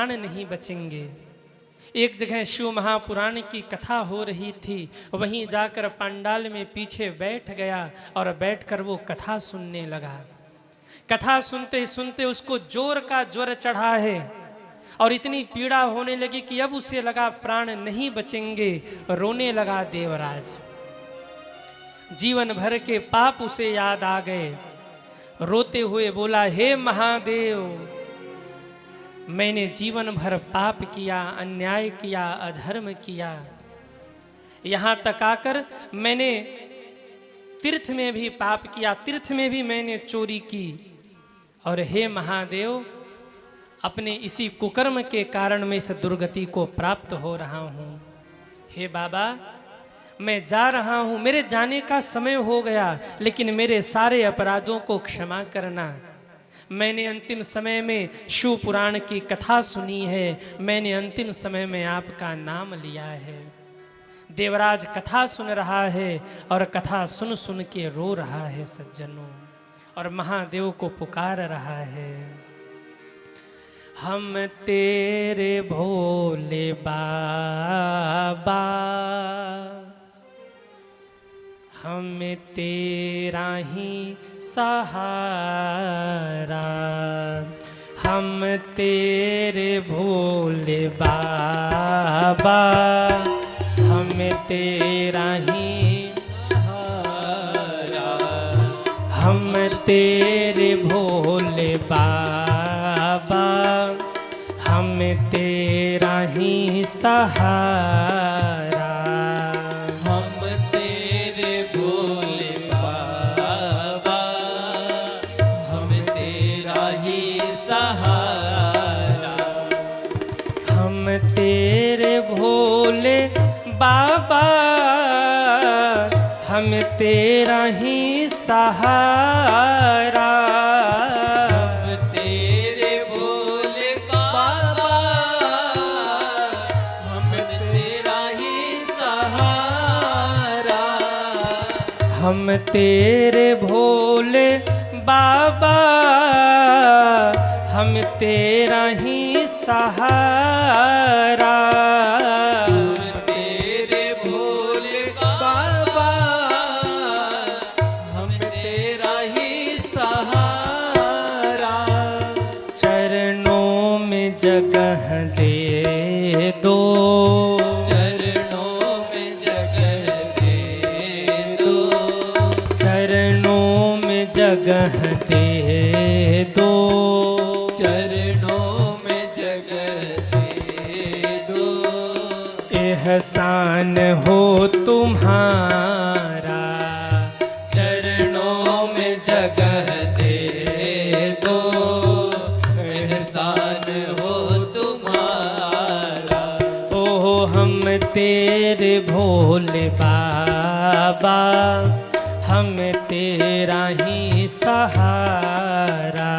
प्राण नहीं बचेंगे। एक जगह शिव महापुराण की कथा हो रही थी, वहीं जाकर पंडाल में पीछे बैठ गया और बैठकर वो कथा सुनने लगा। कथा सुनते सुनते उसको जोर का ज्वर चढ़ा है और इतनी पीड़ा होने लगी कि अब उसे लगा प्राण नहीं बचेंगे। रोने लगा देवराज। जीवन भर के पाप उसे याद आ गए। रोते हुए बोला, हे महादेव, मैंने जीवन भर पाप किया, अन्याय किया, अधर्म किया। यहाँ तक आकर मैंने तीर्थ में भी पाप किया, तीर्थ में भी मैंने चोरी की। और हे महादेव, अपने इसी कुकर्म के कारण मैं इस दुर्गति को प्राप्त हो रहा हूँ। हे बाबा, मैं जा रहा हूँ, मेरे जाने का समय हो गया, लेकिन मेरे सारे अपराधों को क्षमा करना। मैंने अंतिम समय में शिव पुराण की कथा सुनी है, मैंने अंतिम समय में आपका नाम लिया है। देवराज कथा सुन रहा है और कथा सुन सुन के रो रहा है सज्जनों, और महादेव को पुकार रहा है। हम तेरे भोले बाबा, हम तेरा ही सहारा, हम तेरे भोले बाबा, हम तेरा ही सहारा, हम तेरे भोले बाबा, हम तेरा ही सहारा। तेरे भोले बाबा, हम तेरा ही सहारा, हम तेरे भोले बाबा, हम तेरा ही सहारा, हम तेरे भोले बाबा, हम तेरा ही सहारा, हम तेरे भोले बाबा, हम तेरा ही सहारा। चरणों में जगह दे दो, चरणों में जगह दे दो, चरणों में जगह दे दो, एहसान हो तुम्हारा, चरणों में जगह दे दो, एहसान हो तुम्हारा। ओ हम तेरे भोले बाबा, हम तेरा ही सहारा,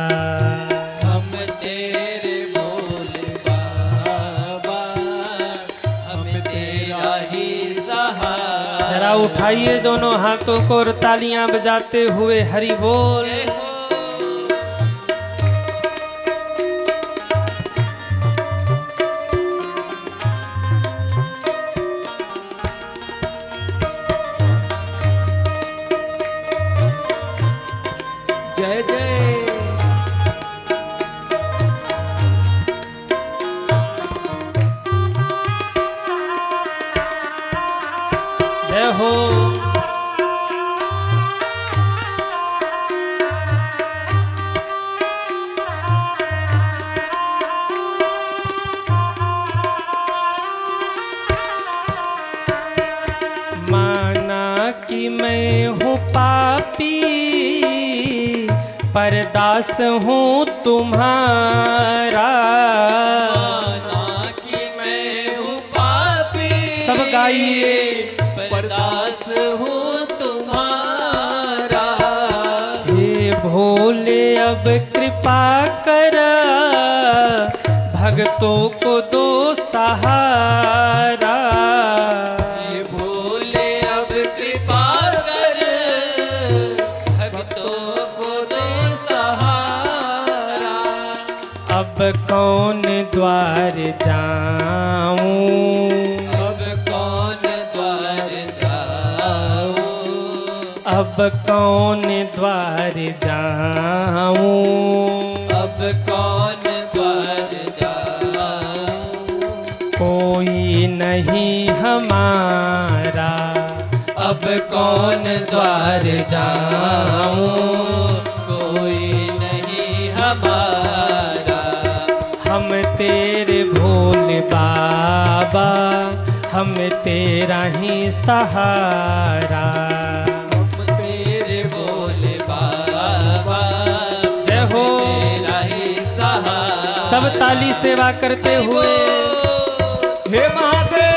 उठाइए दोनों हाथों को और तालियां बजाते हुए हरि बोल। जय जय जय हो। माना कि मैं हूँ पापी, पर दास हूँ तुम्हारा। माना कि मैं हूँ पापी, सब गाइए, पर दास हूँ तुम्हारा। हे भोले अब कृपा कर, भक्तों को दो सहारा। हे भोले अब कृपा कर, भक्तों को दो सहारा। अब कौन द्वार द्वार जाऊं, अब कौन द्वार जाऊं, अब कौन द्वार जाऊं, अब कौन द्वार जाऊं, कोई नहीं हमारा, अब कौन द्वार जाऊं, कोई नहीं हमारा। हम तेरे भोले बाबा, हम तेरा ही सहारा। हम तेरे भोले बाबा, जय हो। तेरा ही सहारा। सब ताली सेवा करते हुए हे महादेव।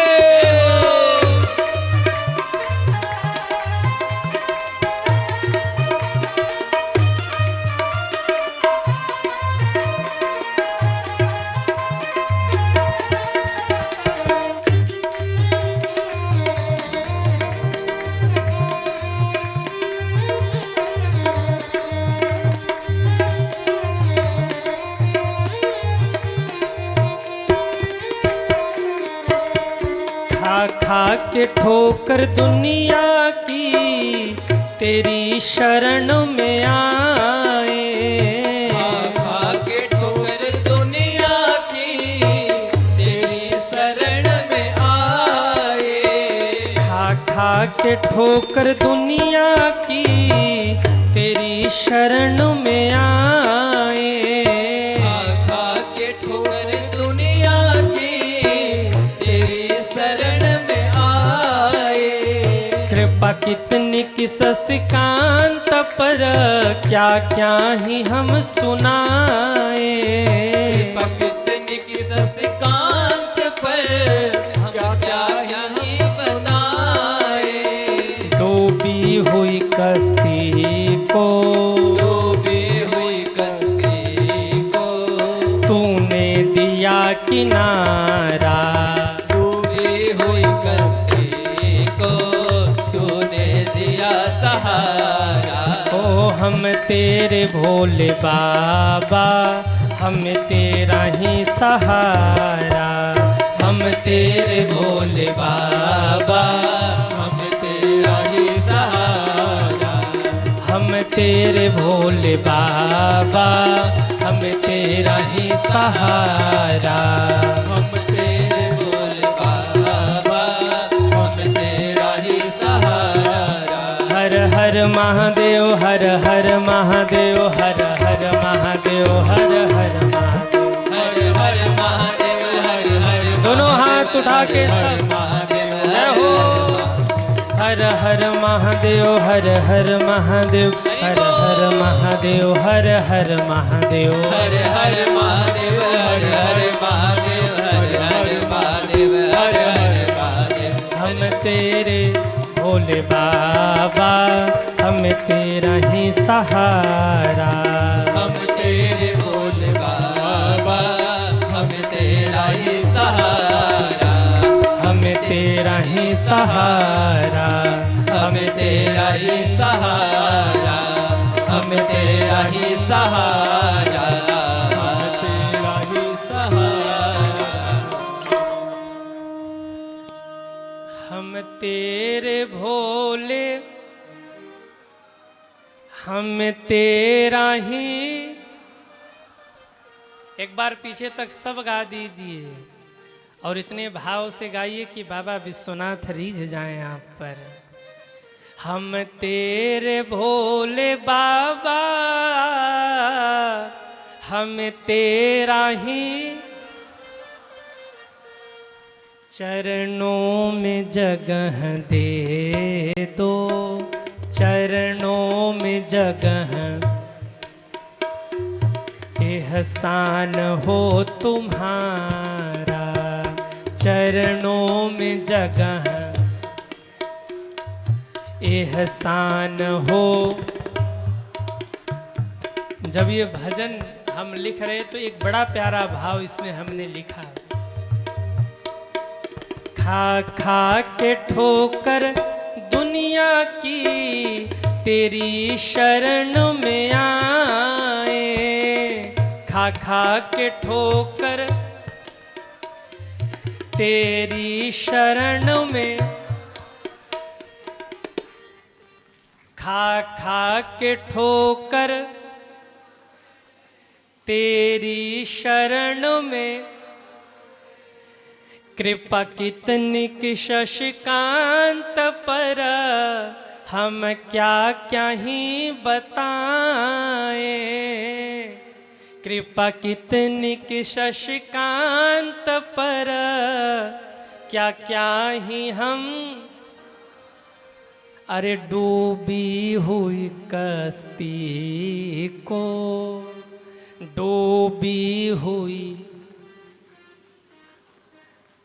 खा खा के ठोकर दुनिया की, तेरी शरण में आए। खा के ठोकर दुनिया की, तेरी शरण में आए। खा खा के ठोकर दुनिया की, तेरी शरण में आए। खा के ठोकर दुनिया की, तेरी शरण में आए। कृपा कितनी की शशिकांत पर, क्या क्या ही हम सुनाए। कितनी की शशिकांत पर, क्या क्या ही बताए। डूबी हुई कश्ती को, डूबी हुई कश्ती को, तूने दिया किनारा। डूबी हुई कश्ती को, तूने दिया सहारा। ओ हम तेरे भोले बाबा, हम तेरा ही सहारा। हम तेरे भोले बाबा, हम तेरा ही सहारा। हम तेरे भोले बाबा, हम तेरा ही सहारा। हम तेरे भोले बाबा, हम तेरा ही सहारा। हर हर महादेव, हर हर महादेव, हर हर महादेव, हर हर महादेव। हर हर महादेव, हर हर दोनों हाथ उठा के सब महादेव, जय हो। हर हर महादेव, हर हर महादेव, हर हर महादेव, हर हर महादेव। हर हर महादेव, हर हर महादेव, हर हर महादेव, हर हर महादेव। हम तेरे भोले बाबा, हम तेरा ही सहारा। हम तेरे भोले बाबा, हम तेरा ही सहारा। हम तेरा ही सहारा। हम तेरा ही सहारा। हम तेरा ही सहारा। हम तेरा ही सहारा। हम तेरे भोले, हम तेरा ही। एक बार पीछे तक सब गा दीजिए और इतने भाव से गाइए कि बाबा विश्वनाथ रीझ जाएं आप पर। हम तेरे भोले बाबा, हम तेरा ही। चरणों में जगह दे दो, चरणों में जगह। एहसान हो तुम्हारा, चरणों में जगह। एहसान हो। जब ये भजन हम लिख रहे तो एक बड़ा प्यारा भाव इसमें हमने लिखा। खा खा के ठोकर दुनिया की, तेरी शरण में आए। खा खा के ठोकर तेरी शरण में खा खा के ठोकर, तेरी शरण में कृपा कितनी कि शशिकांत पर, हम क्या क्या ही बताएं। कृपा कितनी कि शशिकांत पर, क्या क्या ही हम। अरे डूबी हुई कश्ती को, डूबी हुई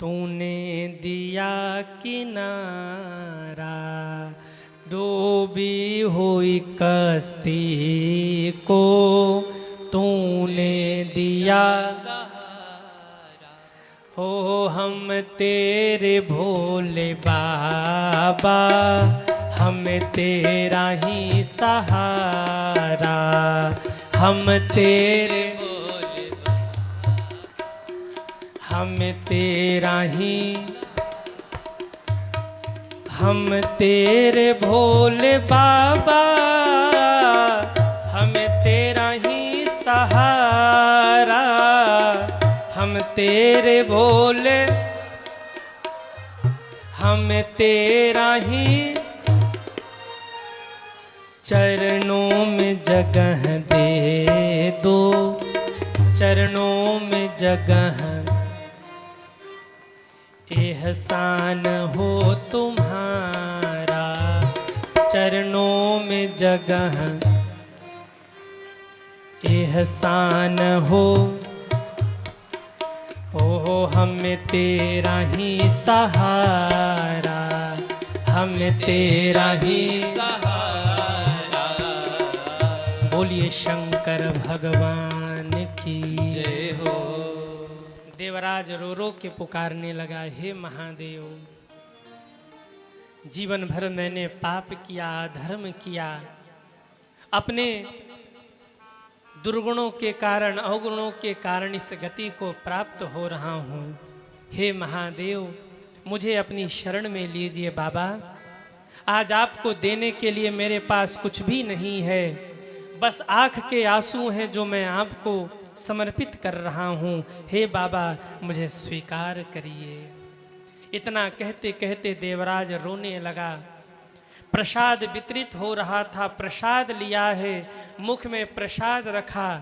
तूने दिया किनारा। डूबी हुई कश्ती को तूने दिया। हो हम तेरे भोले बाबा, हम तेरा ही सहारा। हम तेरे भोले, हम तेरा ही, हम तेरे भोले बाबा, हम तेरा ही सहारा। हम तेरे भोले, हम तेरा ही चरणों में जगह दे दो, चरणों में जगह। एहसान हो तुम्हारा, चरणों में जगह। एहसान हो हम तेरा ही सहारा, हम तेरा ही सहारा। बोलिए शंकर भगवान की जय हो। देवराज रो रो के पुकारने लगा, हे महादेव, जीवन भर मैंने पाप किया, धर्म किया, अपने दुर्गुणों के कारण, अवगुणों के कारण इस गति को प्राप्त हो रहा हूँ। हे महादेव, मुझे अपनी शरण में लीजिए बाबा। आज आपको देने के लिए मेरे पास कुछ भी नहीं है, बस आँख के आंसू हैं जो मैं आपको समर्पित कर रहा हूँ। हे बाबा, मुझे स्वीकार करिए। इतना कहते कहते देवराज रोने लगा। प्रसाद वितरित हो रहा था, प्रसाद लिया है, मुख में प्रसाद रखा,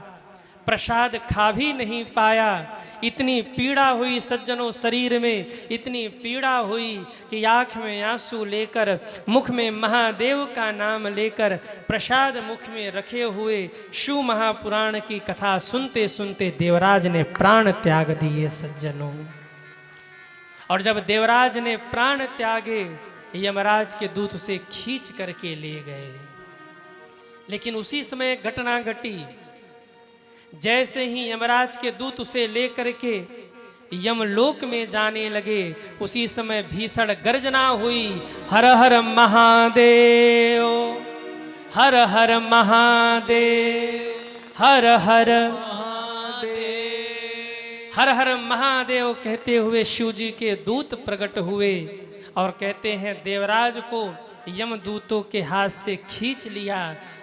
प्रसाद खा भी नहीं पाया। इतनी पीड़ा हुई सज्जनों शरीर में, इतनी पीड़ा हुई कि आँख में आंसू लेकर, मुख में महादेव का नाम लेकर, प्रसाद मुख में रखे हुए शिव महापुराण की कथा सुनते सुनते देवराज ने प्राण त्याग दिए सज्जनों। और जब देवराज ने प्राण त्यागे, यमराज के दूत उसे खींच करके ले गए। लेकिन उसी समय घटना घटी, जैसे ही यमराज के दूत उसे लेकर के यमलोक में जाने लगे, उसी समय भीषण गर्जना हुई, हर हर महादेव, हर हर महादेव, हर हर हर हर महादेव कहते हुए शिव जी के दूत प्रकट हुए और कहते हैं देवराज को यमदूतों के हाथ से खींच लिया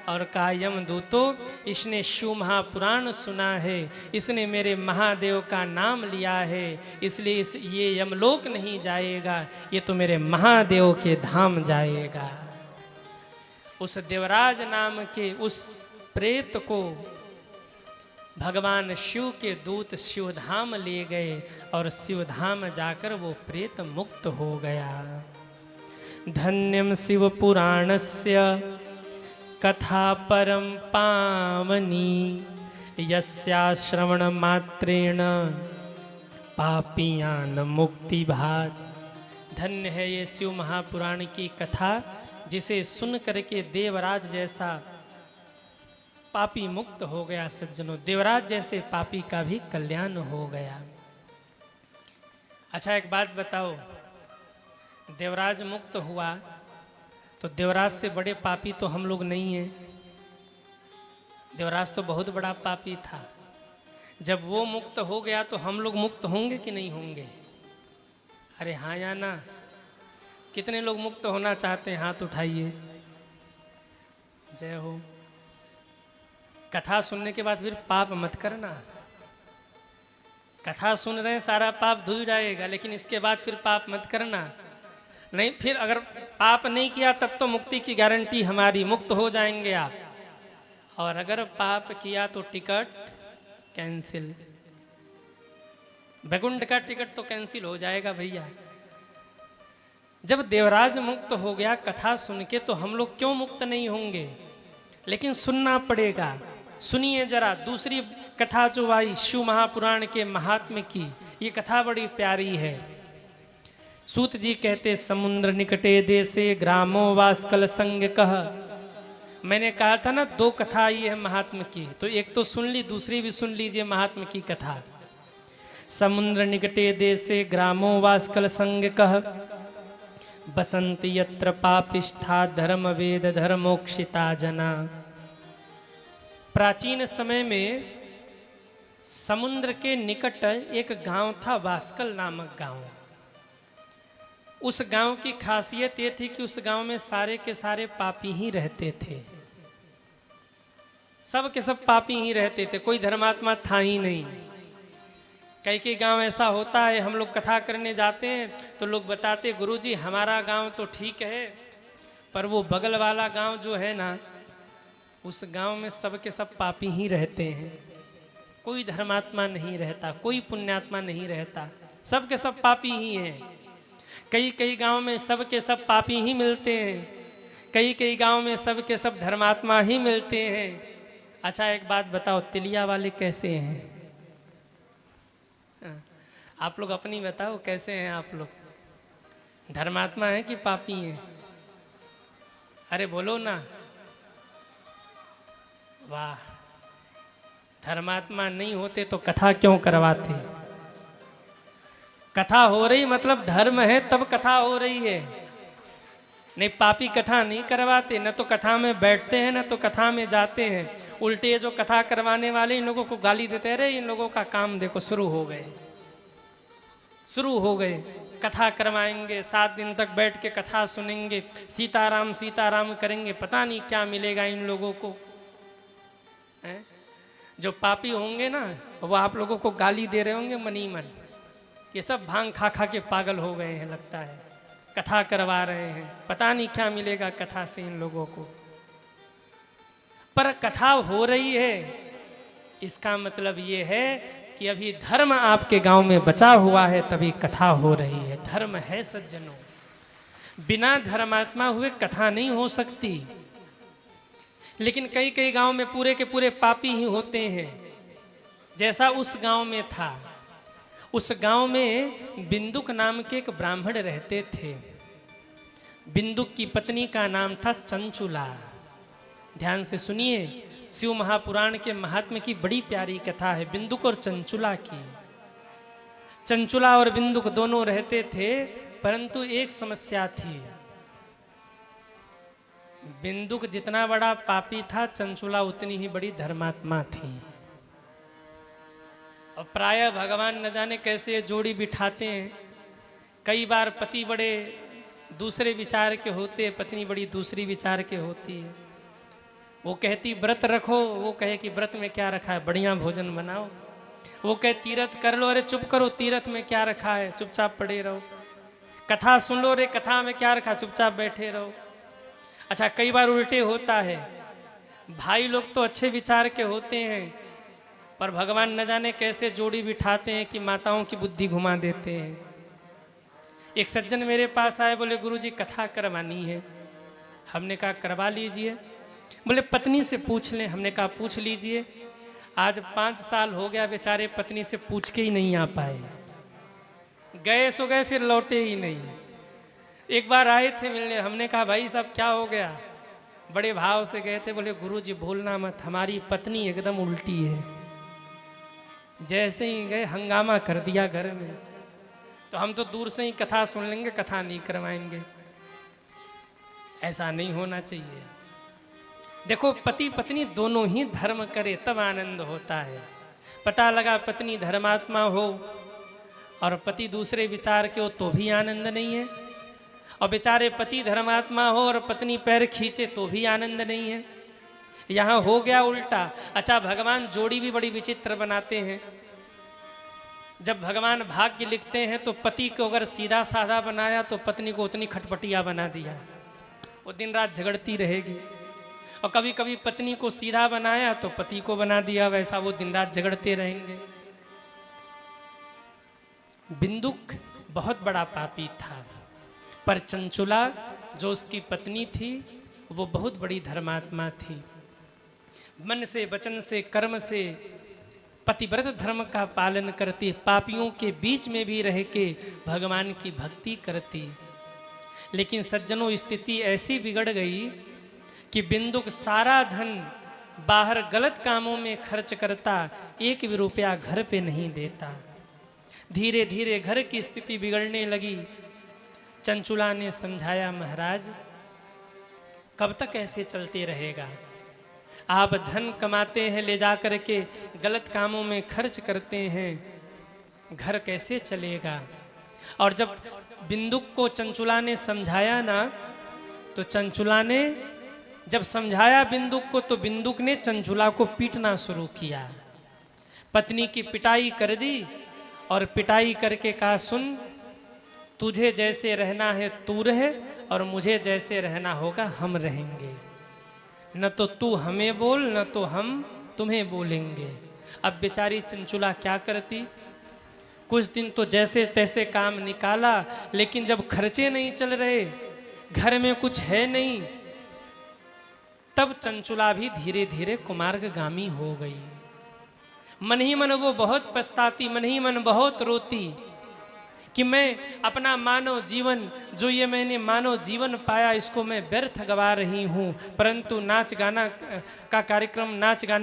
और कहा, यमदूतों, इसने शिव महापुराण सुना है, इसने मेरे महादेव का नाम लिया है, इसलिए ये यमलोक नहीं जाएगा, ये तो मेरे महादेव के धाम जाएगा। उस देवराज नाम के उस प्रेत को भगवान शिव के दूत शिवधाम ले गए और शिवधाम जाकर वो प्रेत मुक्त हो गया। धन्यम शिव पुराणस्य कथा परम पावनी, यस्या श्रवण मात्रेण पापियान मुक्ति भात। धन्य है ये शिव महापुराण की कथा, जिसे सुन करके देवराज जैसा पापी मुक्त हो गया। सज्जनों, देवराज जैसे पापी का भी कल्याण हो गया। अच्छा, एक बात बताओ, देवराज मुक्त हुआ तो देवराज से बड़े पापी तो हम लोग नहीं हैं। देवराज तो बहुत बड़ा पापी था। जब वो मुक्त हो गया तो हम लोग मुक्त होंगे कि नहीं होंगे? अरे हाँ या ना? कितने लोग मुक्त होना चाहते हैं? हाथ उठाइए। जय हो। कथा सुनने के बाद फिर पाप मत करना। कथा सुन रहे हैं, सारा पाप धुल जाएगा, लेकिन इसके बाद फिर पाप मत करना। नहीं, फिर अगर पाप नहीं किया तब तो मुक्ति की गारंटी हमारी, मुक्त हो जाएंगे आप। और अगर पाप किया तो टिकट कैंसिल। वैकुंठ का टिकट तो कैंसिल हो जाएगा भैया। जब देवराज मुक्त हो गया कथा सुन के, तो हम लोग क्यों मुक्त नहीं होंगे? लेकिन सुनना पड़ेगा। सुनिए जरा दूसरी कथा जो आई शिव महापुराण के महात्म्य की, ये कथा बड़ी प्यारी है। सूत जी कहते, समुद्र निकटे देशे ग्रामो वास्कल संग कह। मैंने कहा था ना 2 कथा आई है महात्म्य की, तो एक तो सुन ली, दूसरी भी सुन लीजिए महात्म्य की कथा। समुद्र निकटे देशे ग्रामो वास्कल संग कह, बसंत यत्र पापिष्ठा धर्म वेद धर्मोक्षिता जना। प्राचीन समय में समुद्र के निकट एक गांव था, वास्कल नामक गांव। उस गांव की खासियत ये थी कि उस गांव में सारे के सारे पापी ही रहते थे। सब के सब पापी ही रहते थे, कोई धर्मात्मा था ही नहीं। कई गांव ऐसा होता है, हम लोग कथा करने जाते हैं तो लोग बताते, गुरुजी हमारा गांव तो ठीक है, पर वो बगल वाला गांव जो है ना, उस गांव में सब के सब पापी ही रहते हैं। कोई धर्मात्मा नहीं रहता, कोई पुण्यात्मा नहीं रहता, सब के सब पापी ही हैं। कई गांव में सब के सब पापी ही मिलते हैं, कई गांव में सब के सब धर्मात्मा ही मिलते हैं। अच्छा एक बात बताओ, तिलिया वाले कैसे हैं? आप लोग अपनी बताओ, कैसे हैं आप लोग? धर्मात्मा हैं कि पापी हैं? अरे बोलो ना। वाह, धर्मात्मा नहीं होते तो कथा क्यों करवाते? कथा हो रही मतलब धर्म है, तब कथा हो रही है। नहीं, पापी कथा नहीं करवाते, न तो कथा में बैठते हैं न तो कथा में जाते हैं। उल्टे जो कथा करवाने वाले इन लोगों को गाली देते रहे, इन लोगों का काम देखो शुरू हो गए। कथा करवाएंगे, 7 दिन तक बैठ के कथा सुनेंगे, सीताराम सीताराम करेंगे, पता नहीं क्या मिलेगा इन लोगों को। जो पापी होंगे ना, वो आप लोगों को गाली दे रहे होंगे मनी मन। ये सब भांग खा खा के पागल हो गए हैं, लगता है कथा करवा रहे हैं, पता नहीं क्या मिलेगा कथा से इन लोगों को। पर कथा हो रही है, इसका मतलब ये है कि अभी धर्म आपके गांव में बचा हुआ है, तभी कथा हो रही है। धर्म है सज्जनों, बिना धर्मात्मा हुए कथा नहीं हो सकती। लेकिन कई गांव में पूरे के पूरे पापी ही होते हैं, जैसा उस गांव में था। उस गांव में बिंदुक नाम के एक ब्राह्मण रहते थे। बिंदुक की पत्नी का नाम था चंचुला। ध्यान से सुनिए, शिव महापुराण के महात्म्य की बड़ी प्यारी कथा है बिंदुक और चंचुला की। चंचुला और बिंदुक दोनों रहते थे, परंतु एक समस्या थी। बिंदुक जितना बड़ा पापी था, चंचुला उतनी ही बड़ी धर्मात्मा थी। और प्रायः भगवान न जाने कैसे ये जोड़ी बिठाते हैं। कई बार पति बड़े दूसरे विचार के होते हैं, पत्नी बड़ी दूसरी विचार के होती है। वो कहती व्रत रखो, वो कहे कि व्रत में क्या रखा है, बढ़िया भोजन बनाओ। वो कहे तीर्थ कर लो, अरे चुप करो, तीर्थ में क्या रखा है, चुपचाप पड़े रहो। कथा सुन लो, अरे कथा में क्या रखा, चुपचाप बैठे रहो। अच्छा, कई बार उल्टे होता है, भाई लोग तो अच्छे विचार के होते हैं, पर भगवान न जाने कैसे जोड़ी बिठाते हैं कि माताओं की बुद्धि घुमा देते हैं। एक सज्जन मेरे पास आए, बोले गुरुजी कथा करवानी है। हमने कहा करवा लीजिए। बोले पत्नी से पूछ लें। हमने कहा पूछ लीजिए। आज 5 साल हो गया, बेचारे पत्नी से पूछ के ही नहीं आ पाए। गए सो गए, फिर लौटे ही नहीं। एक बार आए थे मिलने, हमने कहा भाई साहब क्या हो गया? बड़े भाव से गए थे। बोले गुरुजी भूलना मत, हमारी पत्नी एकदम उल्टी है। जैसे ही गए हंगामा कर दिया घर में। तो हम तो दूर से ही कथा सुन लेंगे, कथा नहीं करवाएंगे। ऐसा नहीं होना चाहिए। देखो, पति पत्नी दोनों ही धर्म करे तब आनंद होता है। पता लगा पत्नी धर्मात्मा हो और पति दूसरे विचार के हो तो भी आनंद नहीं है, और बेचारे पति धर्मात्मा हो और पत्नी पैर खींचे तो भी आनंद नहीं है। यहाँ हो गया उल्टा। अच्छा, भगवान जोड़ी भी बड़ी विचित्र बनाते हैं। जब भगवान भाग्य लिखते हैं तो पति को अगर सीधा साधा बनाया तो पत्नी को उतनी खटपटिया बना दिया, वो दिन रात झगड़ती रहेगी। और कभी कभी पत्नी को सीधा बनाया तो पति को बना दिया वैसा, वो दिन रात झगड़ते रहेंगे। बिंदुक बहुत बड़ा पापी था, पर चंचुला जो उसकी पत्नी थी वो बहुत बड़ी धर्मात्मा थी। मन से, वचन से, कर्म से पतिव्रत धर्म का पालन करती, पापियों के बीच में भी रह के भगवान की भक्ति करती। लेकिन सज्जनों, स्थिति ऐसी बिगड़ गई कि बिंदुक सारा धन बाहर गलत कामों में खर्च करता, एक भी रुपया घर पे नहीं देता। धीरे धीरे घर की स्थिति बिगड़ने लगी। चंचुला ने समझाया, महाराज कब तक ऐसे चलते रहेगा? आप धन कमाते हैं, ले जा कर के गलत कामों में खर्च करते हैं, घर कैसे चलेगा? और जब बिंदुक को चंचुला ने समझाया ना, तो चंचुला ने जब समझाया बिंदुक को, तो बिंदुक ने चंचुला को पीटना शुरू किया। पत्नी की पिटाई कर दी और पिटाई करके कहा, सुन, तुझे जैसे रहना है तू रहे और मुझे जैसे रहना होगा हम रहेंगे। न तो तू हमें बोल, न तो हम तुम्हें बोलेंगे। अब बेचारी चंचुला क्या करती? कुछ दिन तो जैसे तैसे काम निकाला, लेकिन जब खर्चे नहीं चल रहे, घर में कुछ है नहीं, तब चंचुला भी धीरे धीरे कुमार्गगामी हो गई। मन ही मन वो बहुत पछताती, मन ही मन बहुत रोती कि मैं अपना मानव जीवन, जो ये मैंने मानव जीवन पाया, इसको मैं व्यर्थ गवा रही हूँ। परंतु नाच गाने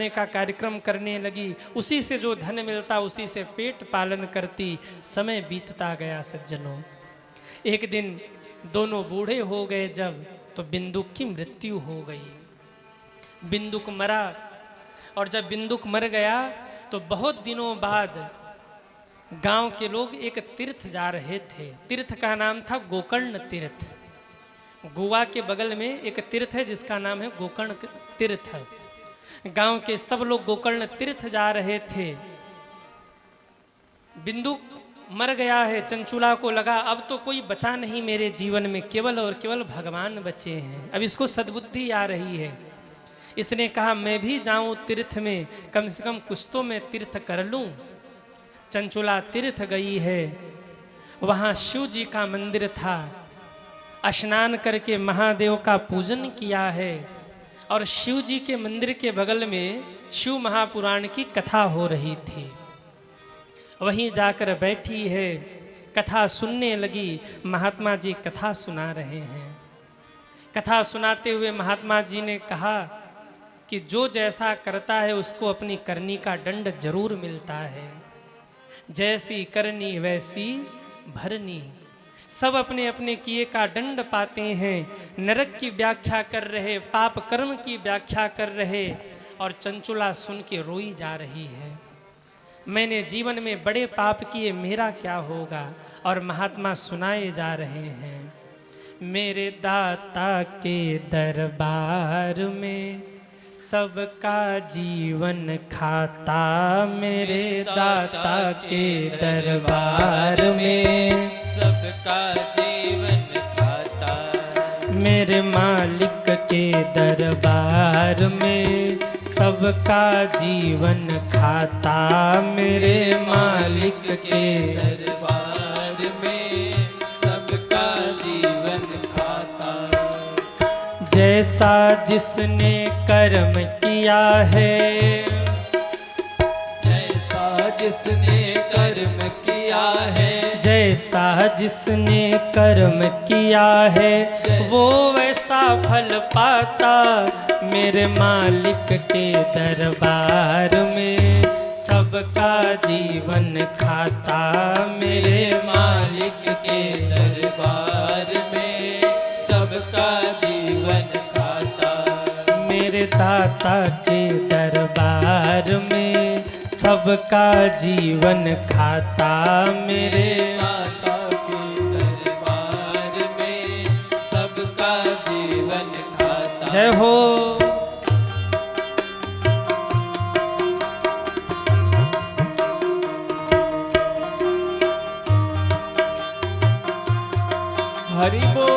का कार्यक्रम करने लगी, उसी से जो धन मिलता उसी से पेट पालन करती। समय बीतता गया सज्जनों। एक दिन दोनों बूढ़े हो गए जब, तो बिंदुक की मृत्यु हो गई। बिंदुक मरा, और जब बिंदुक मर गया तो बहुत दिनों बाद गांव के लोग एक तीर्थ जा रहे थे। तीर्थ का नाम था गोकर्ण तीर्थ। गोवा के बगल में एक तीर्थ है जिसका नाम है गोकर्ण तीर्थ। गांव के सब लोग गोकर्ण तीर्थ जा रहे थे। बिंदुक मर गया है। चंचुला को लगा अब तो कोई बचा नहीं मेरे जीवन में, केवल और केवल भगवान बचे हैं। अब इसको सद्बुद्धि आ रही है। इसने कहा मैं भी जाऊं तीर्थ में, कम से कम कुछ तो मैं तीर्थ कर लूं। चंचुला तीर्थ गई है। वहाँ शिव जी का मंदिर था। स्नान करके महादेव का पूजन किया है, और शिव जी के मंदिर के बगल में शिव महापुराण की कथा हो रही थी। वहीं जाकर बैठी है, कथा सुनने लगी। महात्मा जी कथा सुना रहे हैं। कथा सुनाते हुए महात्मा जी ने कहा कि जो जैसा करता है उसको अपनी करनी का दंड जरूर मिलता है। जैसी करनी वैसी भरनी। सब अपने अपने किए का दंड पाते हैं। नरक की व्याख्या कर रहे, पाप कर्म की व्याख्या कर रहे, और चंचुला सुन के रोई जा रही है। मैंने जीवन में बड़े पाप किए, मेरा क्या होगा? और महात्मा सुनाए जा रहे हैं, मेरे दाता के दरबार में सबका जीवन खाता। मेरे दाता के दरबार में सबका जीवन खाता। मेरे मालिक के दरबार में सबका जीवन खाता। मेरे मालिक के दरबार में सबका जीवन खाता। जैसा जिसने कर्म किया है, जैसा जिसने कर्म किया है, जैसा जिसने कर्म किया है, वो वैसा फल पाता। मेरे मालिक के दरबार में सबका जीवन खाता। मेरे मालिक के दरबार में सबका जीवन खाता। मेरे दाता के दरबार में सबका जीवन खाता मेरे माता के दरबार में सबका जीवन खाता। जय हो। हरि बोल।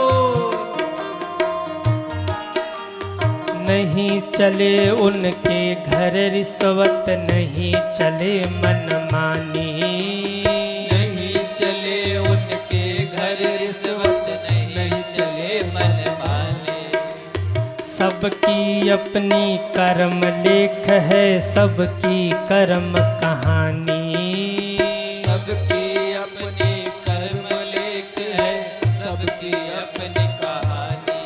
नहीं चले उनके घर रिश्वत, नहीं चले मनमानी, नहीं चले उनके घर रिश्वत, नहीं चले मनमानी। सबकी अपनी कर्म लेख है, सबकी कर्म कहानी, सबकी अपनी कर्म लेख है, सबकी अपनी कहानी।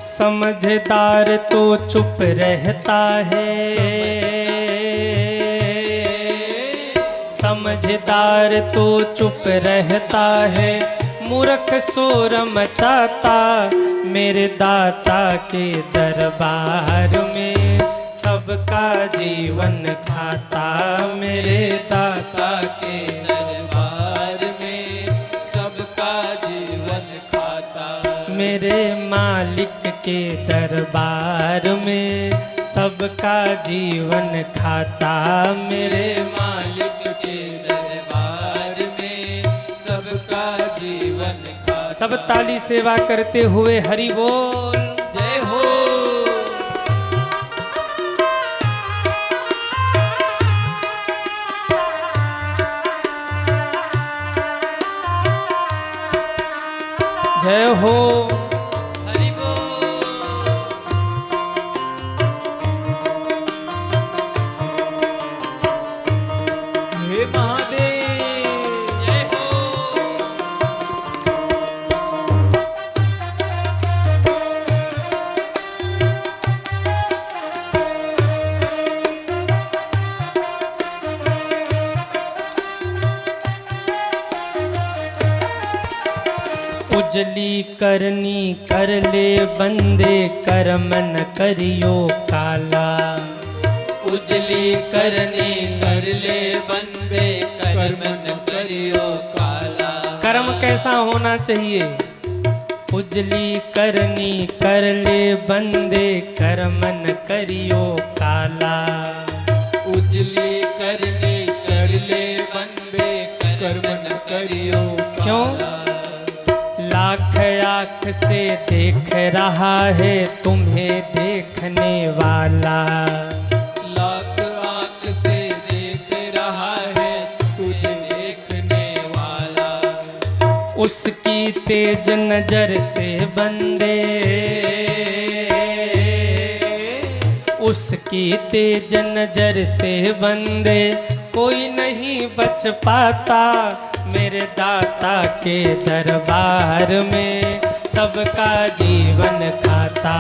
समझदार तो चुप रहता है, समझदार तो चुप रहता है, मूर्ख शोर मचाता मेरे दाता के दरबार में सबका जीवन खाता मेरे दाता के दरबार में सबका जीवन खाता। मेरे मालिक के दरबार में सबका जीवन खाता मेरे मालिक के दरबार में सबका जीवन खाता। सब ताली सेवा करते हुए हरि बोल। जय हो। जय हो। हरि बोल। हे महादेव जय हो। उजली करनी कर ले बंदे कर्म न करियो काला, उजली करनी कर ले बंदे कर्म न करियो काला। कर्म कैसा होना चाहिए? उजली करनी कर ले बंदे कर्म न करियो काला, उजली करनी कर ले बंदे कर्म न करियो क्यों? काला। लाख आँख से देख रहा है तुम्हें देखने वाला, लाख आँख से देख रहा है तुझे देखने वाला। उसकी तेज नजर से बंदे, उसकी तेज नजर से बंदे कोई नहीं बच पाता मेरे दाता के दरबार में सबका जीवन खाता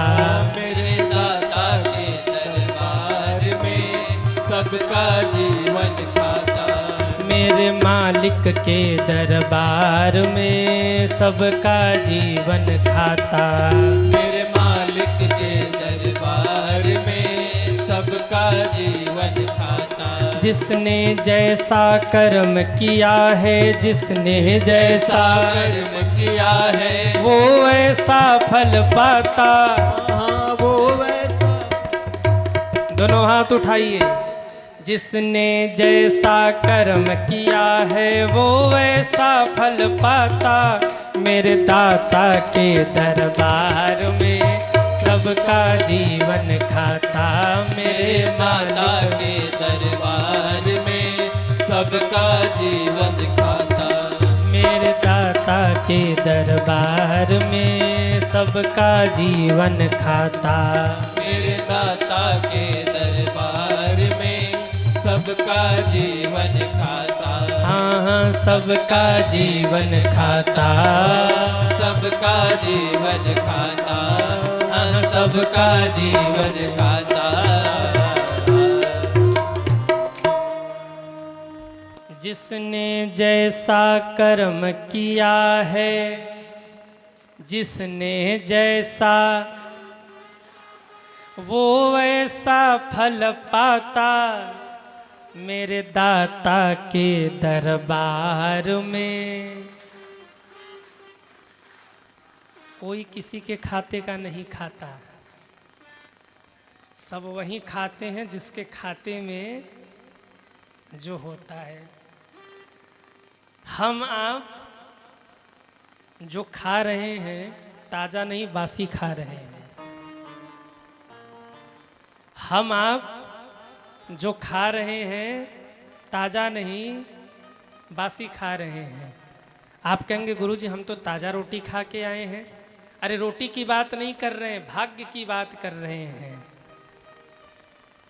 मेरे दाता के दरबार में सबका जीवन खाता। मेरे मालिक के दरबार में सबका जीवन खाता। मेरे मालिक के दरबार में सबका जीवन खाता। जिसने जैसा कर्म किया है, जिसने जैसा कर्म किया है वो ऐसा फल पाता। हाँ वो वैसा। दोनों हाथ उठाइए। जिसने जैसा कर्म किया है वो वैसा फल पाता मेरे दाता के दरबार में सबका जीवन खाता। मेरे माता के दरबार में सबका जीवन खाता। मेरे दाता के दरबार में सबका जीवन खाता। मेरे दाता के दरबार में सबका जीवन खाता। हाँ हाँ सबका जीवन खाता। सबका जीवन खाता। हाँ सबका जीवन खाता। जिसने जैसा कर्म किया है, जिसने जैसा वो वैसा फल पाता मेरे दाता के दरबार में। कोई किसी के खाते का नहीं खाता, सब वही खाते हैं जिसके खाते में जो होता है। हम आप जो खा रहे हैं ताज़ा नहीं बासी खा रहे हैं। हम आप जो खा रहे हैं ताज़ा नहीं बासी खा रहे हैं। आप कहेंगे गुरुजी हम तो ताज़ा रोटी खा के आए हैं। अरे रोटी की बात नहीं कर रहे हैं, भाग्य की बात कर रहे हैं।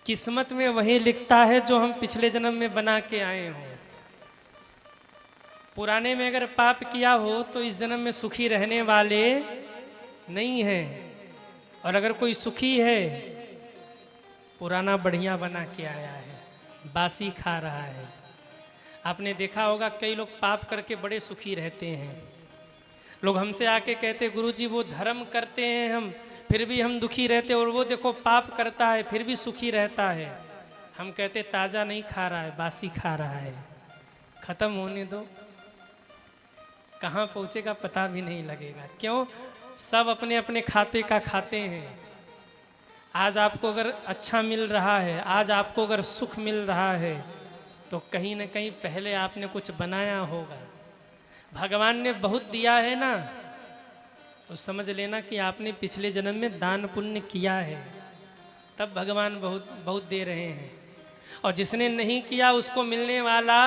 किस्मत में वही लिखता है जो हम पिछले जन्म में बना के आए हों। पुराने में अगर पाप किया हो तो इस जन्म में सुखी रहने वाले नहीं हैं। और अगर कोई सुखी है, पुराना बढ़िया बना के आया है, बासी खा रहा है। आपने देखा होगा कई लोग पाप करके बड़े सुखी रहते हैं। लोग हमसे आके कहते गुरुजी वो धर्म करते हैं हम, फिर भी हम दुखी रहते, और वो देखो पाप करता है फिर भी सुखी रहता है। हम कहते ताज़ा नहीं खा रहा है, बासी खा रहा है। ख़त्म होने दो, कहाँ पहुँचेगा पता भी नहीं लगेगा। क्यों? सब अपने अपने खाते का खाते हैं। आज आपको अगर अच्छा मिल रहा है, आज आपको अगर सुख मिल रहा है, तो कहीं न कहीं पहले आपने कुछ बनाया होगा। भगवान ने बहुत दिया है ना, तो समझ लेना कि आपने पिछले जन्म में दान पुण्य किया है, तब भगवान बहुत बहुत दे रहे हैं। और जिसने नहीं किया उसको मिलने वाला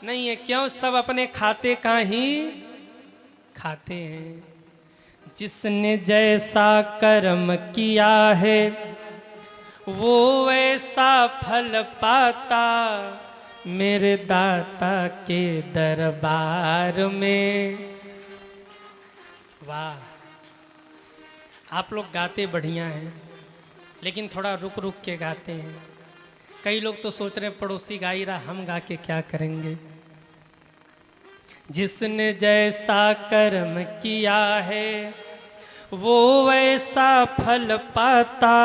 नहीं है। क्यों? सब अपने खाते का ही खाते हैं। जिसने जैसा कर्म किया है वो वैसा फल पाता, मेरे दाता के दरबार में। वाह, आप लोग गाते बढ़िया हैं, लेकिन थोड़ा रुक रुक के गाते हैं। कई लोग तो सोच रहे हैं पड़ोसी गा ही रहा, हम गा के क्या करेंगे। जिसने जैसा कर्म किया है वो वैसा फल पाता,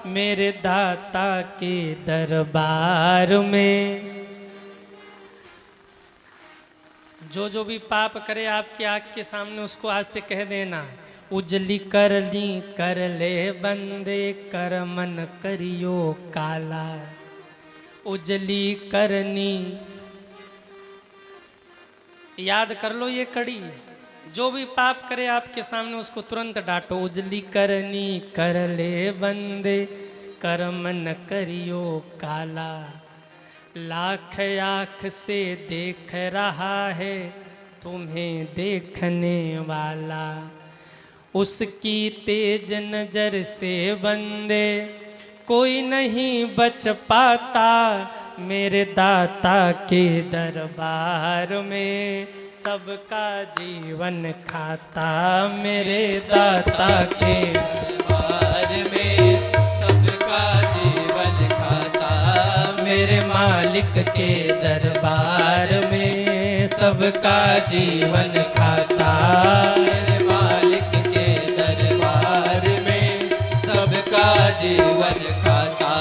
मेरे दाता के दरबार में। जो भी पाप करे आपकी आँख के सामने, उसको आज से कह देना, उजली करली कर ले बंदे, कर मन करियो काला। उजली करनी, याद कर लो ये कड़ी। जो भी पाप करे आपके सामने उसको तुरंत डांटो। उजली करनी कर ले बंदे, कर मन करियो काला। लाख आँख से देख रहा है तुम्हें देखने वाला, उसकी तेज नजर से बंदे कोई नहीं बच पाता, मेरे दाता के दरबार में सबका जीवन खाता। मेरे दाता के दरबार में सबका जीवन खाता, मेरे मालिक के दरबार में सबका जीवन खाता। मेरे मालिक के दरबार में सबका जीवन खाता।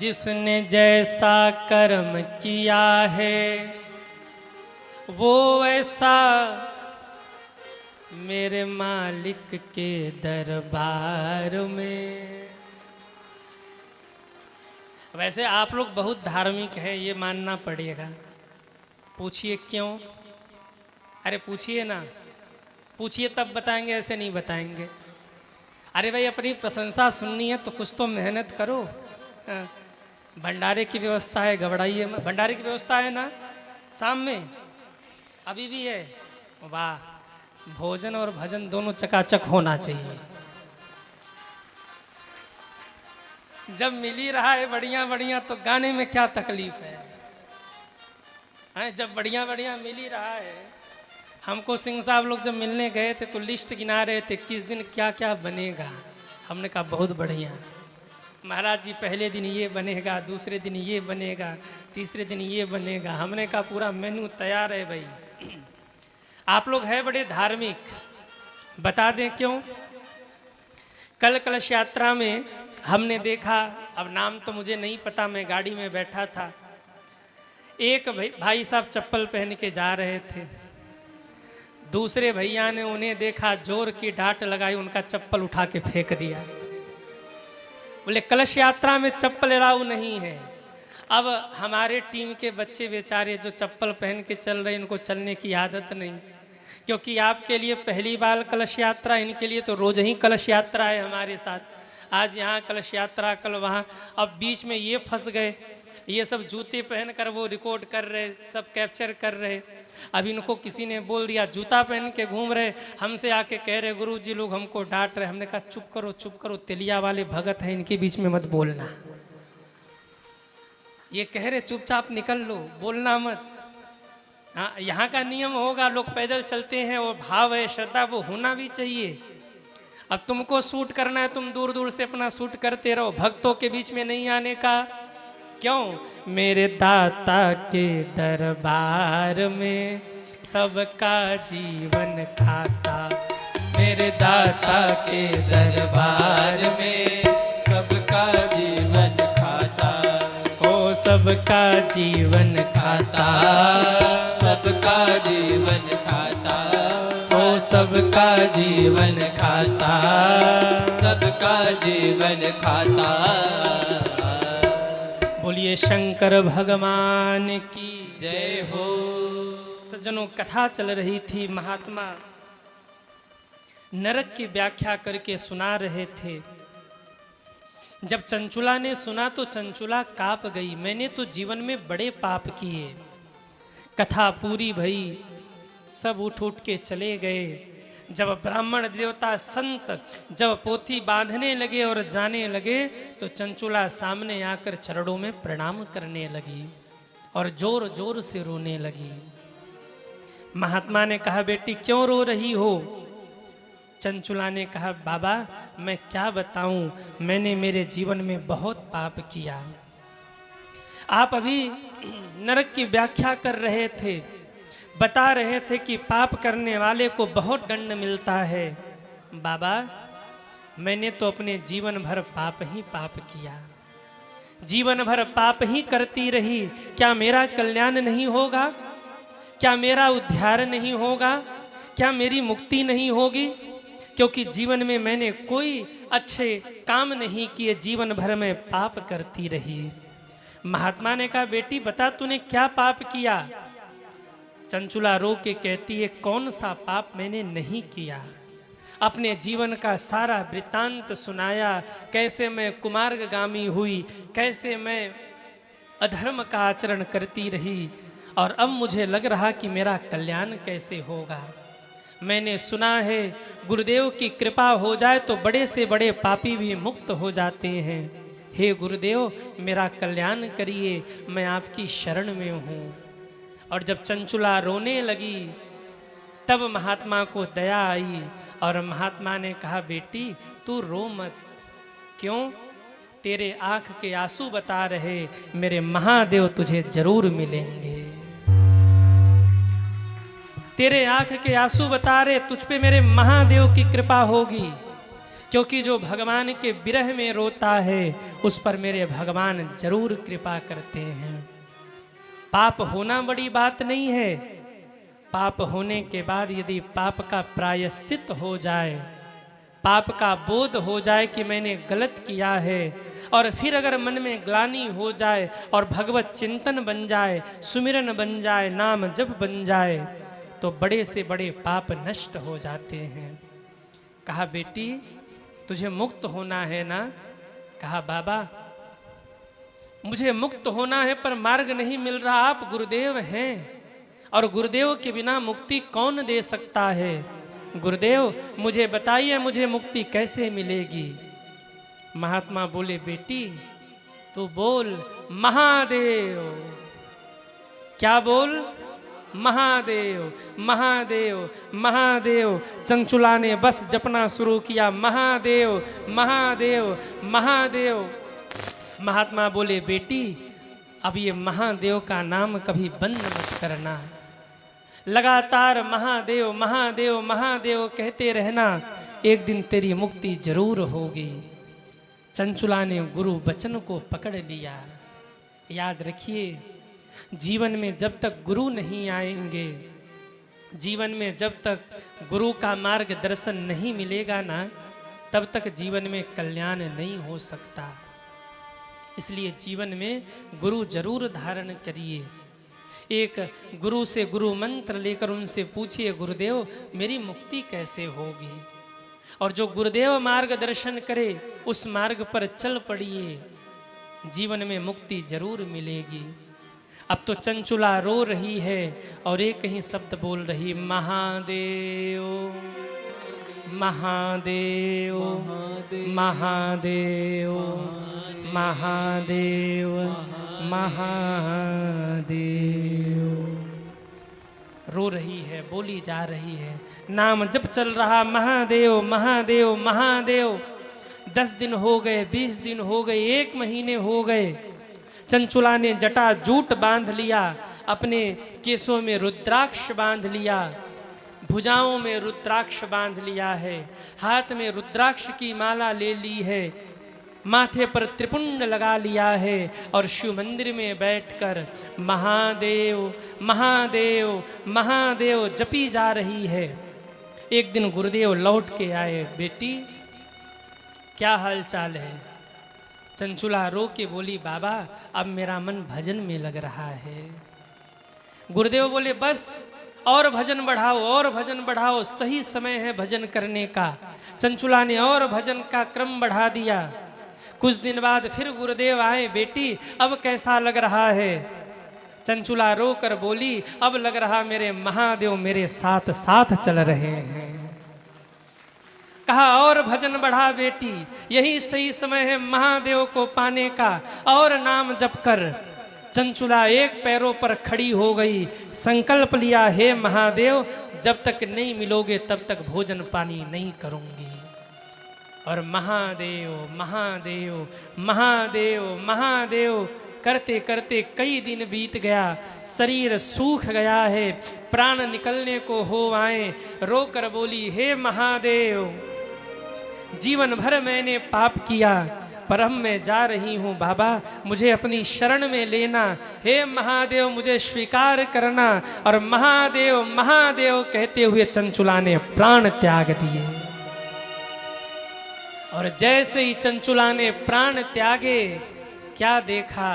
जिसने जैसा कर्म किया है वो वैसा मेरे मालिक के दरबार में। वैसे आप लोग बहुत धार्मिक हैं, ये मानना पड़ेगा। पूछिए क्यों? अरे पूछिए ना, पूछिए तब बताएंगे, ऐसे नहीं बताएंगे। अरे भाई अपनी प्रशंसा सुननी है तो कुछ तो मेहनत करो। भंडारे की व्यवस्था है, घबराइए मत। भंडारे की व्यवस्था है ना शाम में? अभी भी है? वाह, भोजन और भजन दोनों चकाचक होना चाहिए। जब मिल ही रहा है बढ़िया बढ़िया तो गाने में क्या तकलीफ है? जब बढ़िया बढ़िया मिल ही रहा है। हमको सिंह साहब लोग जब मिलने गए थे तो लिस्ट गिना रहे थे किस दिन क्या क्या बनेगा। हमने कहा बहुत बढ़िया महाराज जी, पहले दिन ये बनेगा, दूसरे दिन ये बनेगा, तीसरे दिन ये बनेगा। हमने कहा पूरा मेनू तैयार है भाई। आप लोग हैं बड़े धार्मिक, बता दें क्यों? कल कलश यात्रा में हमने देखा, अब नाम तो मुझे नहीं पता, मैं गाड़ी में बैठा था, एक भाई साहब चप्पल पहन के जा रहे थे, दूसरे भैया ने उन्हें देखा, जोर की डांट लगाई, उनका चप्पल उठा के फेंक दिया। बोले कलश यात्रा में चप्पल अलाउ नहीं है। अब हमारे टीम के बच्चे बेचारे जो चप्पल पहन के चल रहे, इनको चलने की आदत नहीं, क्योंकि आपके लिए पहली बार कलश यात्रा, इनके लिए तो रोज ही कलश यात्रा है हमारे साथ। आज यहाँ कलश यात्रा, कल वहाँ। अब बीच में ये फंस गए, ये सब जूते पहन कर वो रिकॉर्ड कर रहे, सब कैप्चर कर रहे। अब इनको किसी ने बोल दिया, जूता पहन के घूम रहे, हमसे आके कह रहे गुरुजी लोग हमको डांट रहे। हमने कहा चुप करो, तेलिया वाले भगत हैं, इनके बीच में मत बोलना। ये कह रहे चुपचाप निकल लो, बोलना मत। हाँ, यहाँ का नियम होगा, लोग पैदल चलते हैं, वो भाव है, श्रद्धा, वो होना भी चाहिए। अब तुमको शूट करना है, तुम दूर दूर से अपना शूट करते रहो, भक्तों के बीच में नहीं आने का। क्यों? मेरे दाता के दरबार में सबका जीवन खाता, मेरे दाता के दरबार में सबका जीवन खाता, ओ सबका जीवन खाता, सबका जीवन खाता, ओ सबका जीवन खाता। सबका जीवन खाता। बोलिए शंकर भगवान की जय हो। सज्जनों, कथा चल रही थी, महात्मा नरक की व्याख्या करके सुना रहे थे। जब चंचुला ने सुना तो चंचुला कांप गई, मैंने तो जीवन में बड़े पाप किए। कथा पूरी भई, सब उठ उठ के चले गए। जब ब्राह्मण देवता संत जब पोथी बांधने लगे और जाने लगे, तो चंचुला सामने आकर चरणों में प्रणाम करने लगी और जोर जोर से रोने लगी। महात्मा ने कहा, बेटी क्यों रो रही हो? चंचुला ने कहा, बाबा मैं क्या बताऊं, मैंने मेरे जीवन में बहुत पाप किया। आप अभी नरक की व्याख्या कर रहे थे, बता रहे थे कि पाप करने वाले को बहुत दंड मिलता है। बाबा मैंने तो अपने जीवन भर पाप ही पाप किया, जीवन भर पाप ही करती रही। क्या मेरा कल्याण नहीं होगा? क्या मेरा उद्धार नहीं होगा? क्या मेरी मुक्ति नहीं होगी? क्योंकि जीवन में मैंने कोई अच्छे काम नहीं किए, जीवन भर में पाप करती रही। महात्मा ने कहा, बेटी बता तूने क्या पाप किया? चंचुला रो के कहती है, कौन सा पाप मैंने नहीं किया। अपने जीवन का सारा वृत्तांत सुनाया, कैसे मैं कुमार्गामी हुई, कैसे मैं अधर्म का आचरण करती रही, और अब मुझे लग रहा कि मेरा कल्याण कैसे होगा। मैंने सुना है गुरुदेव की कृपा हो जाए तो बड़े से बड़े पापी भी मुक्त हो जाते हैं। हे गुरुदेव मेरा कल्याण करिए, मैं आपकी शरण में हूँ। और जब चंचुला रोने लगी तब महात्मा को दया आई और महात्मा ने कहा, बेटी तू रो मत। क्यों? तेरे आंख के आंसू बता रहे मेरे महादेव तुझे जरूर मिलेंगे। तेरे आंख के आंसू बता रहे तुझ पे मेरे महादेव की कृपा होगी, क्योंकि जो भगवान के विरह में रोता है उस पर मेरे भगवान जरूर कृपा करते हैं। पाप होना बड़ी बात नहीं है। पाप होने के बाद यदि पाप का प्रायश्चित हो जाए, पाप का बोध हो जाए कि मैंने गलत किया है, और फिर अगर मन में ग्लानि हो जाए और भगवत चिंतन बन जाए, सुमिरन बन जाए, नाम जप बन जाए, तो बड़े से बड़े पाप नष्ट हो जाते हैं। कहा, बेटी तुझे मुक्त होना है ना? कहा, बाबा मुझे मुक्त होना है पर मार्ग नहीं मिल रहा। आप गुरुदेव हैं और गुरुदेव के बिना मुक्ति कौन दे सकता है? गुरुदेव मुझे बताइए, मुझे मुक्ति कैसे मिलेगी? महात्मा बोले, बेटी तू बोल महादेव। क्या बोल? महादेव महादेव महादेव। चंचुला ने बस जपना शुरू किया, महादेव महादेव महादेव। महात्मा बोले, बेटी अब ये महादेव का नाम कभी बंद मत करना, लगातार महादेव महादेव महादेव कहते रहना, एक दिन तेरी मुक्ति जरूर होगी। चंचुला ने गुरु वचन को पकड़ लिया। याद रखिए, जीवन में जब तक गुरु नहीं आएंगे, जीवन में जब तक गुरु का मार्गदर्शन नहीं मिलेगा ना, तब तक जीवन में कल्याण नहीं हो सकता। इसलिए जीवन में गुरु जरूर धारण करिए। एक गुरु से गुरु मंत्र लेकर उनसे पूछिए, गुरुदेव मेरी मुक्ति कैसे होगी? और जो गुरुदेव मार्गदर्शन करे उस मार्ग पर चल पड़िए, जीवन में मुक्ति जरूर मिलेगी। अब तो चंचुला रो रही है और एक ही शब्द बोल रही, महादेव महादेव महादेव महादेव महादेव। रो रही है, बोली जा रही है, नाम जप चल रहा, महादेव महादेव महादेव। 10 दिन हो गए, 20 दिन हो गए, 1 महीने हो गए। चंचुला ने जटा जूट बांध लिया, अपने केसों में रुद्राक्ष बांध लिया, भुजाओं में रुद्राक्ष बांध लिया है, हाथ में रुद्राक्ष की माला ले ली है, माथे पर त्रिपुंड लगा लिया है और शिव मंदिर में बैठकर महादेव महादेव महादेव जपी जा रही है। एक दिन गुरुदेव लौट के आए, बेटी क्या हाल चाल है? चंचुला रो के बोली, बाबा अब मेरा मन भजन में लग रहा है। गुरुदेव बोले, बस और भजन बढ़ाओ और भजन बढ़ाओ, सही समय है भजन करने का। चंचुला ने और भजन का क्रम बढ़ा दिया। कुछ दिन बाद फिर गुरुदेव आए, बेटी अब कैसा लग रहा है? चंचुला रो कर बोली, अब लग रहा मेरे महादेव मेरे साथ साथ चल रहे हैं। कहा और भजन बढ़ा बेटी, यही सही समय है महादेव को पाने का, और नाम जप कर। चंचुला एक पैरों पर खड़ी हो गई, संकल्प लिया, हे महादेव जब तक नहीं मिलोगे तब तक भोजन पानी नहीं करूंगी। और महादेव महादेव महादेव महादेव करते करते कई दिन बीत गया, शरीर सूख गया है, प्राण निकलने को हो आए। रोकर बोली, हे महादेव जीवन भर मैंने पाप किया, पर अब मैं जा रही हूँ बाबा, मुझे अपनी शरण में लेना। हे महादेव मुझे स्वीकार करना। और महादेव महादेव कहते हुए चंचुला ने प्राण त्याग दिए। और जैसे ही चंचुला ने प्राण त्यागे, क्या देखा?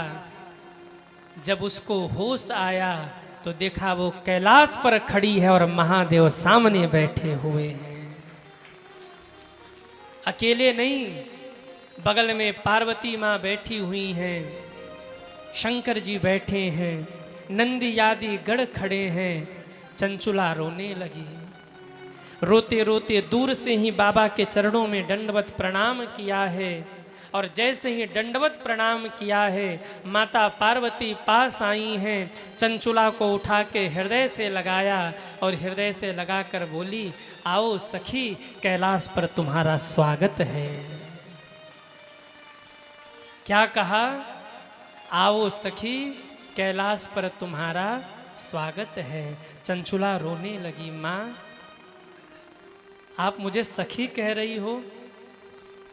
जब उसको होश आया तो देखा वो कैलाश पर खड़ी है और महादेव सामने बैठे हुए हैं। अकेले नहीं, बगल में पार्वती माँ बैठी हुई हैं, शंकर जी बैठे हैं, नंदी आदि गढ़ खड़े हैं। चंचुला रोने लगी। रोते रोते दूर से ही बाबा के चरणों में दंडवत प्रणाम किया है। और जैसे ही दंडवत प्रणाम किया है, माता पार्वती पास आई हैं। चंचुला को उठा के हृदय से लगाया और हृदय से लगाकर बोली, आओ सखी कैलाश पर तुम्हारा स्वागत है। क्या कहा? आओ सखी कैलाश पर तुम्हारा स्वागत है। चंचुला रोने लगी, माँ आप मुझे सखी कह रही हो?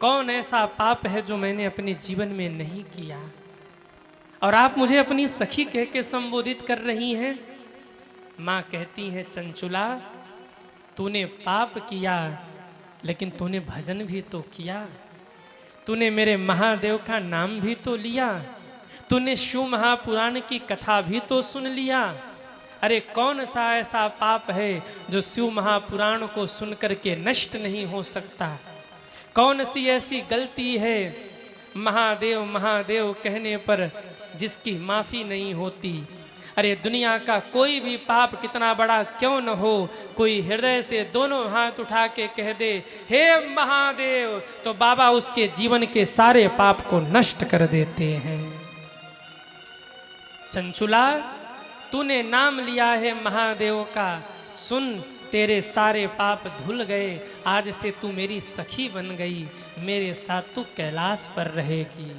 कौन ऐसा पाप है जो मैंने अपने जीवन में नहीं किया और आप मुझे अपनी सखी कह के संबोधित कर रही हैं? माँ कहती है, चंचुला तूने पाप किया लेकिन तूने भजन भी तो किया, तूने मेरे महादेव का नाम भी तो लिया, तूने शिव महापुराण की कथा भी तो सुन लिया। अरे कौन सा ऐसा पाप है जो शिव महापुराण को सुन करके नष्ट नहीं हो सकता? कौन सी ऐसी गलती है महादेव महादेव कहने पर जिसकी माफ़ी नहीं होती? अरे दुनिया का कोई भी पाप कितना बड़ा क्यों न हो, कोई हृदय से दोनों हाथ उठा के कह दे हे महादेव, तो बाबा उसके जीवन के सारे पाप को नष्ट कर देते हैं। चंचुला तूने नाम लिया है महादेव का, सुन तेरे सारे पाप धुल गए, आज से तू मेरी सखी बन गई, मेरे साथ तू कैलाश पर रहेगी,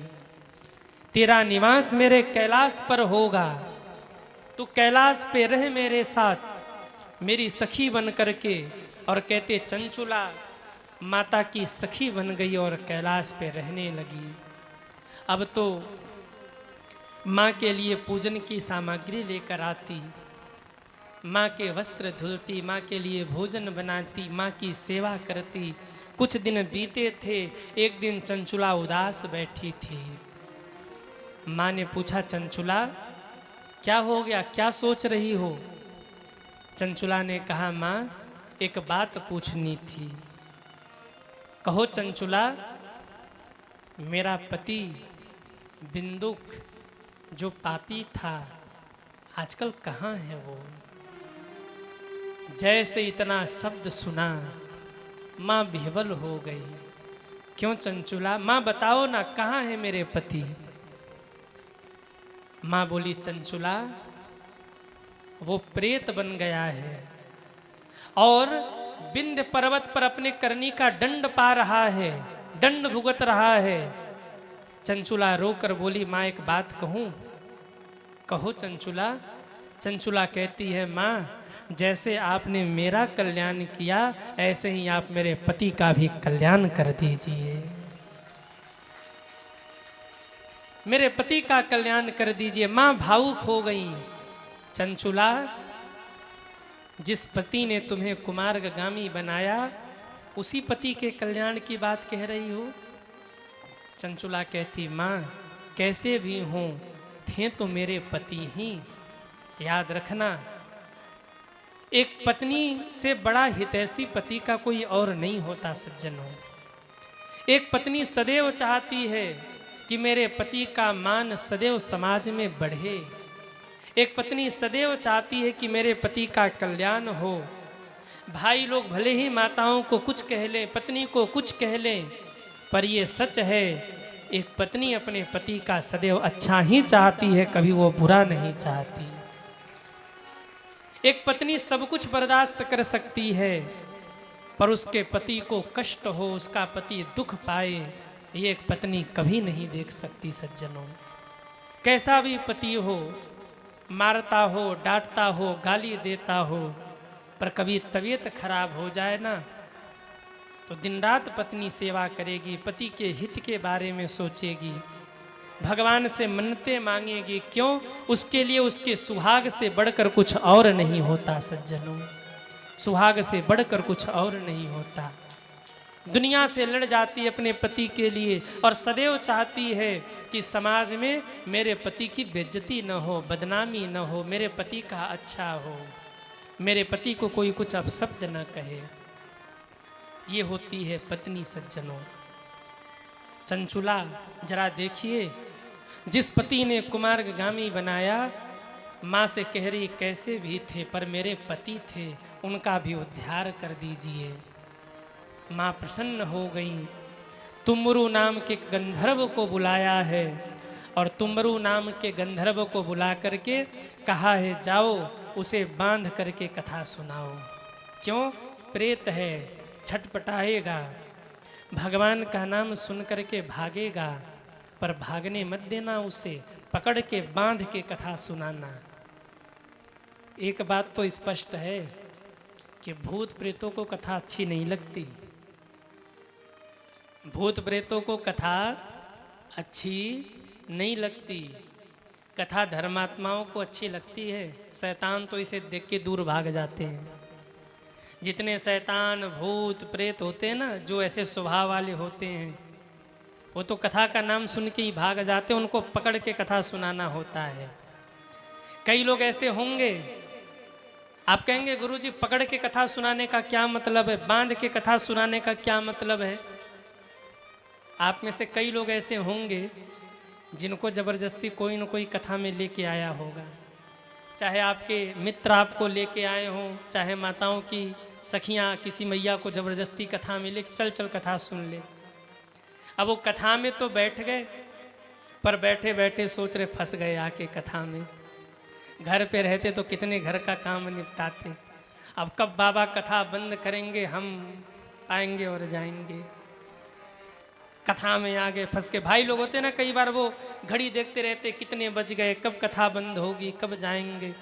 तेरा निवास मेरे कैलाश पर होगा, तू कैलाश पे रह मेरे साथ, मेरी सखी बन करके। और कहते चंचुला माता की सखी बन गई और कैलाश पे रहने लगी। अब तो माँ के लिए पूजन की सामग्री लेकर आती, माँ के वस्त्र धुलती, माँ के लिए भोजन बनाती, माँ की सेवा करती। कुछ दिन बीते थे, एक दिन चंचुला उदास बैठी थी। माँ ने पूछा, चंचुला क्या हो गया, क्या सोच रही हो? चंचुला ने कहा, माँ एक बात पूछनी थी। कहो चंचुला। मेरा पति बिंदुक जो पापी था, आजकल कहाँ है वो? जैसे इतना शब्द सुना माँ विह्वल हो गई। क्यों चंचुला, माँ बताओ ना, कहाँ है मेरे पति? माँ बोली, चंचुला वो प्रेत बन गया है और विंध्य पर्वत पर अपने करनी का दंड पा रहा है, दंड भुगत रहा है। चंचुला रोकर बोली, माँ एक बात कहूँ? कहो चंचुला। चंचुला कहती है, माँ जैसे आपने मेरा कल्याण किया, ऐसे ही आप मेरे पति का भी कल्याण कर दीजिए। मेरे पति का कल्याण कर दीजिए। माँ भावुक हो गई। चंचुला, जिस पति ने तुम्हें कुमार्गामी बनाया, उसी पति के कल्याण की बात कह रही हो? चंचुला कहती, माँ कैसे भी हों, थे तो मेरे पति ही। याद रखना, एक पत्नी से बड़ा हितैषी पति का कोई और नहीं होता सज्जनों। एक पत्नी सदैव चाहती है कि मेरे पति का मान सदैव समाज में बढ़े। एक पत्नी सदैव चाहती है कि मेरे पति का कल्याण हो। भाई लोग भले ही माताओं को कुछ कह लें, पत्नी को कुछ कह लें, पर ये सच है, एक पत्नी अपने पति का सदैव अच्छा ही चाहती है, कभी वो बुरा नहीं चाहती। एक पत्नी सब कुछ बर्दाश्त कर सकती है, पर उसके पति को कष्ट हो, उसका पति दुख पाए, ये एक पत्नी कभी नहीं देख सकती सज्जनों। कैसा भी पति हो, मारता हो, डांटता हो, गाली देता हो, पर कभी तबीयत खराब हो जाए ना, तो दिन रात पत्नी सेवा करेगी, पति के हित के बारे में सोचेगी, भगवान से मन्नतें मांगेगी। क्यों? उसके लिए उसके सुहाग से बढ़कर कुछ और नहीं होता सज्जनों। सुहाग से बढ़कर कुछ और नहीं होता। दुनिया से लड़ जाती है अपने पति के लिए और सदैव चाहती है कि समाज में मेरे पति की बेइज्जती न हो, बदनामी न हो, मेरे पति का अच्छा हो, मेरे पति को कोई कुछ अपशब्द न कहे। ये होती है पत्नी सज्जनों। चंचुला जरा देखिए, जिस पति ने कुमार्गामी बनाया, माँ से कह रही कैसे भी थे पर मेरे पति थे, उनका भी उद्धार कर दीजिए। माँ प्रसन्न हो गई। तुम्बरु नाम के गंधर्व को बुलाया है और तुम्बरु नाम के गंधर्व को बुला करके कहा है, जाओ उसे बांध करके कथा सुनाओ। क्यों? प्रेत है, छटपटाएगा, भगवान का नाम सुन करके भागेगा, पर भागने मत देना, उसे पकड़ के बांध के कथा सुनाना। एक बात तो स्पष्ट है कि भूत प्रेतों को कथा अच्छी नहीं लगती। भूत प्रेतों को कथा अच्छी नहीं लगती। कथा धर्मात्माओं को अच्छी लगती है। शैतान तो इसे देख के दूर भाग जाते हैं। जितने शैतान भूत प्रेत होते हैं ना, जो ऐसे स्वभाव वाले होते हैं, वो तो कथा का नाम सुन के ही भाग जाते हैं। उनको पकड़ के कथा सुनाना होता है। कई लोग ऐसे होंगे, आप कहेंगे गुरुजी पकड़ के कथा सुनाने का क्या मतलब है, बांध के कथा सुनाने का क्या मतलब है? आप में से कई लोग ऐसे होंगे जिनको जबरदस्ती कोई न कोई कथा में लेके आया होगा। चाहे आपके मित्र आपको लेके आए हों, चाहे माताओं की सखियाँ किसी मैया को जबरदस्ती कथा में लेके चल चल कथा सुन ले। अब वो कथा में तो बैठ गए, पर बैठे बैठे सोच रहे फंस गए आके कथा में। घर पे रहते तो कितने घर का काम निपटाते। अब कब बाबा कथा बंद करेंगे, हम आएंगे और जाएंगे। कथा में आगे फंस के भाई लोग होते ना, कई बार वो घड़ी देखते रहते कितने बज गए, कब कथा बंद होगी, कब जाएंगे।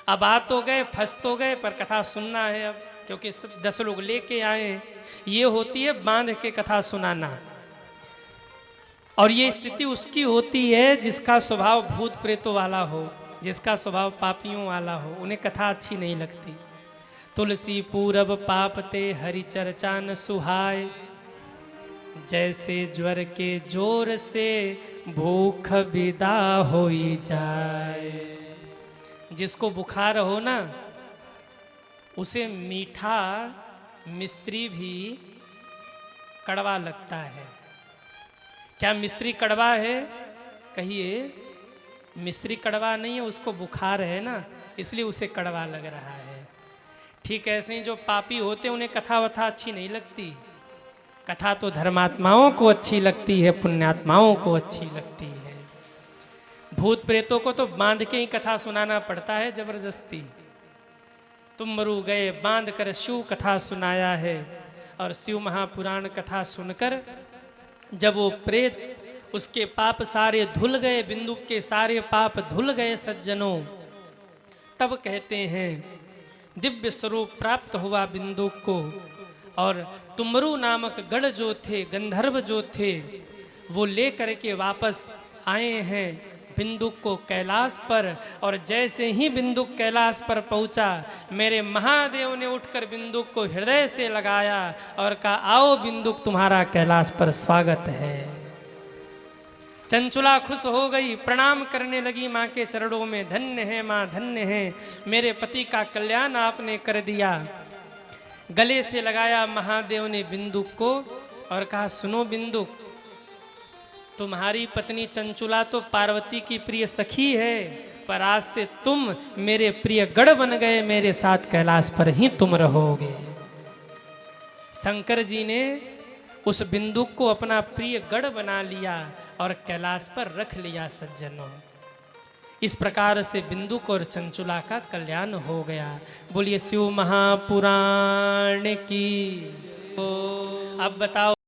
अब आ तो गए, फंस तो गए, पर कथा सुनना है। अब क्योंकि 10 लोग लेके आए। ये होती है बांध के कथा सुनाना। और ये स्थिति उसकी होती है जिसका स्वभाव भूत प्रेतों वाला हो, जिसका स्वभाव पापियों वाला हो, उन्हें कथा अच्छी नहीं लगती। तुलसी पूरब पाप ते हरि चर्चा न सुहाय, जैसे ज्वर के जोर से भूख विदा होई जाए। जिसको बुखार हो ना, उसे मीठा मिश्री भी कड़वा लगता है। क्या मिश्री कड़वा है? कहिए, मिश्री कड़वा नहीं है, उसको बुखार है ना, इसलिए उसे कड़वा लग रहा है। ठीक ऐसे ही जो पापी होते हैं उन्हें कथा वथा अच्छी नहीं लगती। कथा तो धर्मात्माओं को अच्छी लगती है, पुण्यात्माओं को अच्छी लगती है। भूत प्रेतों को तो बांध के ही कथा सुनाना पड़ता है जबरदस्ती। तुम मरु गए बांध कर शिव कथा सुनाया है। और शिव महापुराण कथा सुनकर जब वो प्रेत, उसके पाप सारे धुल गए, बिंदुक के सारे पाप धुल गए सज्जनों, तब कहते हैं दिव्य स्वरूप प्राप्त हुआ बिंदुक को। और तुमरु नामक गढ़ जो थे, गंधर्व जो थे, वो ले करके वापस आए हैं बिंदुक को कैलाश पर। और जैसे ही बिंदुक कैलाश पर पहुंचा, मेरे महादेव ने उठकर बिंदुक को हृदय से लगाया और कहा, आओ बिंदुक, तुम्हारा कैलाश पर स्वागत है। चंचुला खुश हो गई, प्रणाम करने लगी माँ के चरणों में। धन्य है माँ, धन्य है, मेरे पति का कल्याण आपने कर दिया। गले से लगाया महादेव ने बिंदुक को और कहा, सुनो बिंदुक, तुम्हारी पत्नी चंचुला तो पार्वती की प्रिय सखी है, पर आज से तुम मेरे प्रिय गढ़ बन गए, मेरे साथ कैलाश पर ही तुम रहोगे। शंकर जी ने उस बिंदुक को अपना प्रिय गढ़ बना लिया और कैलाश पर रख लिया सज्जनों। इस प्रकार से बिंदुक और चंचुला का कल्याण हो गया। बोलिए शिव महापुराण की। अब बताओ